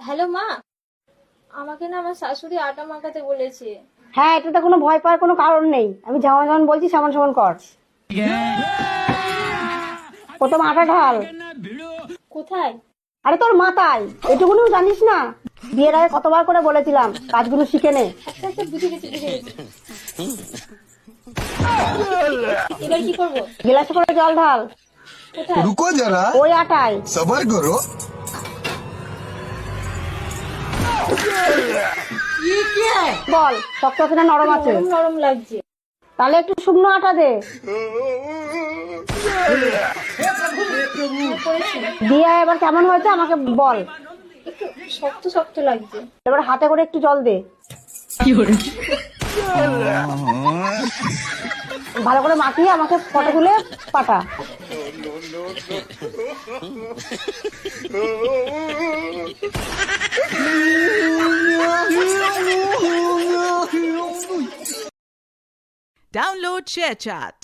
Hello মা, আমাকে না আমার শাশুড়ি আটা মাখাতে বলেছে। হ্যাঁ, এটাতে কোনো ভয় পাওয়ার কোনো কারণ নেই। আমি যেমন যেমন বলছি সেমন সেমন কর। প্রথম আটা ঢাল। কোথায়? আরে তোর মাথায়, এটুকুনিও জানিস না? বিয়ের আগে কতবার করে বলেছিলাম কাজগুলো শিখে নে। আচ্ছা আচ্ছা, বুঝে গেছি বুঝে গেছি। এবার কি করবো? গ্লাসে করে জল ঢাল। কোথায়? रुको जरा ওই আটায়। सबर करो। বল শক্ত আছে না নরম আছে? নরম নরম লাগছে। তাহলে একটু শুকনো আটা দে। করেছি। দিয়ে এবার কেমন হয়েছে আমাকে বল। একটু শক্ত শক্ত লাগছে। এবার হাতে করে একটু জল দে। ভালো করে মাখিয়ে আমাকে ফটো তুলে পাঠা। Download ShareChat.